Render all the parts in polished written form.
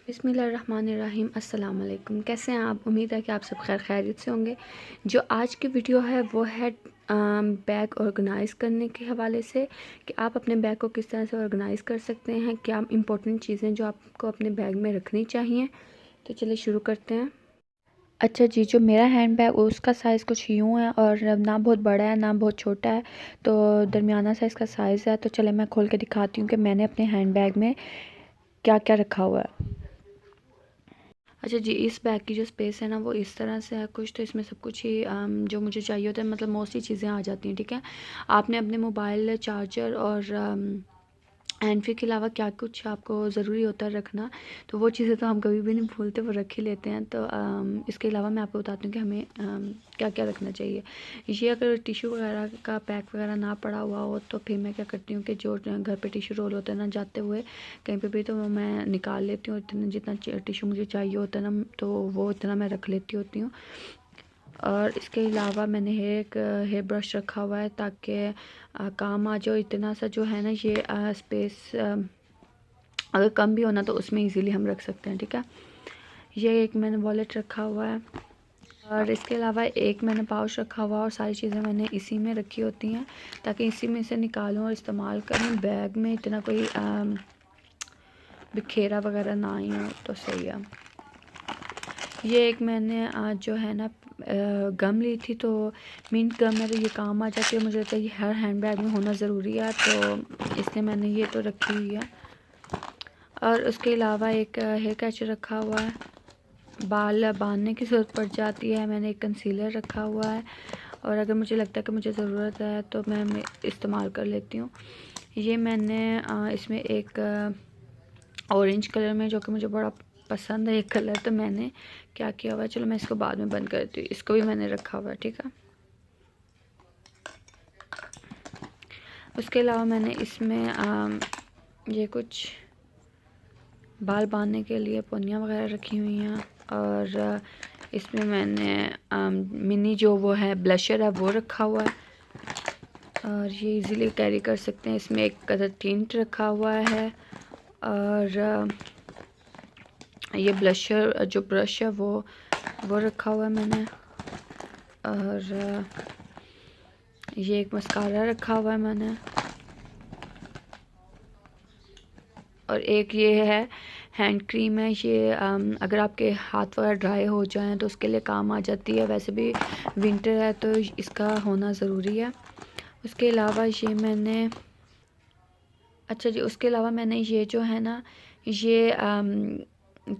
बिस्मिल्लाहिर्रहमानिर्रहीम। अस्सलाम वालेकुम। कैसे हैं आप? उम्मीद है कि आप सब खैर खैरियत से होंगे। जो आज की वीडियो है वो है बैग ऑर्गेनाइज़ करने के हवाले से कि आप अपने बैग को किस तरह से ऑर्गेनाइज़ कर सकते हैं, क्या इंपॉर्टेंट चीज़ें जो आपको अपने बैग में रखनी चाहिए। तो चलिए शुरू करते हैं। अच्छा जी, जो मेरा हैंड बैग उसका साइज़ कुछ यूँ है और ना बहुत बड़ा है ना बहुत छोटा है, तो दरमियाना साइज़ का साइज़ है। तो चले मैं खोल के दिखाती हूँ कि मैंने अपने हैंड बैग में क्या क्या रखा हुआ है। अच्छा जी, इस बैग की जो स्पेस है ना वो इस तरह से है कुछ, तो इसमें सब कुछ ही जो मुझे चाहिए होता है, मतलब मोस्टली चीज़ें आ जाती हैं। ठीक है, आपने अपने मोबाइल चार्जर और हैंड फ्री के अलावा क्या कुछ आपको ज़रूरी होता है रखना, तो वो चीज़ें तो हम कभी भी नहीं भूलते, वो रख ही लेते हैं। तो इसके अलावा मैं आपको बताती हूँ कि हमें क्या क्या रखना चाहिए। ये अगर टिश्यू वगैरह का पैक वगैरह ना पड़ा हुआ हो तो फिर मैं क्या करती हूँ कि जो घर पे टिश्यू रोल होता है ना, जाते हुए कहीं पे भी, तो वो मैं निकाल लेती हूँ। इतना जितना टिश्यू मुझे चाहिए होता है ना, तो वो इतना मैं रख लेती होती हूँ। और इसके अलावा मैंने एक हेयर ब्रश रखा हुआ है ताकि काम आ जाए। इतना सा जो है ना ये स्पेस अगर कम भी होना तो उसमें इजीली हम रख सकते हैं। ठीक है, ये एक मैंने वॉलेट रखा हुआ है और इसके अलावा एक मैंने पाउच रखा हुआ, और सारी चीज़ें मैंने इसी में रखी होती हैं ताकि इसी में से निकालूं और इस्तेमाल करूं। बैग में इतना कोई बिखेरा वगैरह ना ही हो तो सही है। ये एक मैंने आज जो है ना गम ली थी, तो मिंट गम है, तो ये काम आ जाती है। मुझे लगता है ये हर हैंड बैग में होना ज़रूरी है, तो इसलिए मैंने ये तो रखी हुई है। और उसके अलावा एक हेयर कैचर रखा हुआ है, बाल बांधने की ज़रूरत पड़ जाती है। मैंने एक कंसीलर रखा हुआ है, और अगर मुझे लगता है कि मुझे ज़रूरत है तो मैं इस्तेमाल कर लेती हूँ। ये मैंने इसमें एक ऑरेंज कलर में, जो कि मुझे बड़ा पसंद है एक कलर, तो मैंने क्या किया हुआ है, चलो मैं इसको बाद में बंद करती हूँ। इसको भी मैंने रखा हुआ है। ठीक है, उसके अलावा मैंने इसमें ये कुछ बाल बांधने के लिए पोनियाँ वगैरह रखी हुई हैं, और इसमें मैंने मिनी जो वो है ब्लशर है वो रखा हुआ है, और ये इजीली कैरी कर सकते हैं। इसमें एक कलर टिंट रखा हुआ है, और ये ब्लशर जो ब्रश है वो रखा हुआ है मैंने, और ये एक मस्कारा रखा हुआ है मैंने, और एक ये है हैंड क्रीम है। ये अगर आपके हाथ वगैरह ड्राई हो जाएं तो उसके लिए काम आ जाती है। वैसे भी विंटर है तो इसका होना ज़रूरी है। उसके अलावा ये मैंने अच्छा जी, उसके अलावा मैंने ये जो है ना ये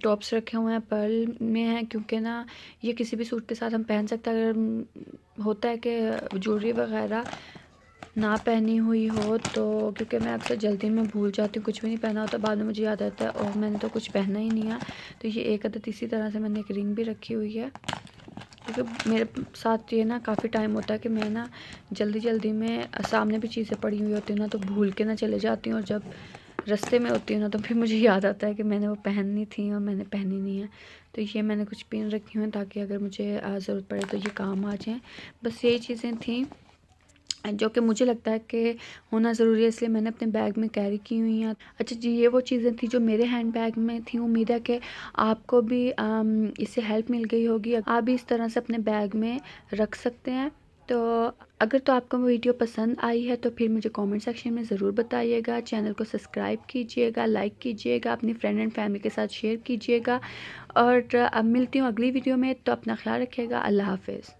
टॉप्स रखे हुए हैं, पर्ल में है, क्योंकि ना ये किसी भी सूट के साथ हम पहन सकते हैं। अगर होता है कि ज्वेलरी वगैरह ना पहनी हुई हो तो, क्योंकि मैं अक्सर जल्दी में भूल जाती हूँ, कुछ भी नहीं पहना होता, बाद में मुझे याद आता है और मैंने तो कुछ पहना ही नहीं है। तो ये एक अदद इसी तरह से मैंने एक रिंग भी रखी हुई है, क्योंकि मेरे साथ ये ना काफ़ी टाइम होता है कि मैं ना जल्दी जल्दी में सामने भी चीज़ें पड़ी हुई होती हैं ना, तो भूल के ना चले जाती हूँ, और जब रास्ते में होती हूँ ना तो फिर मुझे याद आता है कि मैंने वो पहननी थी और मैंने पहनी नहीं है। तो ये मैंने कुछ पिन रखी हुई हैं ताकि अगर मुझे ज़रूरत पड़े तो ये काम आ जाएँ। बस यही चीज़ें थी जो कि मुझे लगता है कि होना ज़रूरी है, इसलिए मैंने अपने बैग में कैरी की हुई हैं। अच्छा जी, ये वो चीज़ें थी जो मेरे हैंड बैग में थी। उम्मीद है कि आपको भी इससे हेल्प मिल गई होगी, आप भी इस तरह से अपने बैग में रख सकते हैं। तो अगर तो आपको वीडियो पसंद आई है तो फिर मुझे कमेंट सेक्शन में ज़रूर बताइएगा। चैनल को सब्सक्राइब कीजिएगा, लाइक कीजिएगा, अपनी फ्रेंड एंड फैमिली के साथ शेयर कीजिएगा, और अब मिलती हूँ अगली वीडियो में। तो अपना ख्याल रखिएगा। अल्लाह हाफ़िज़।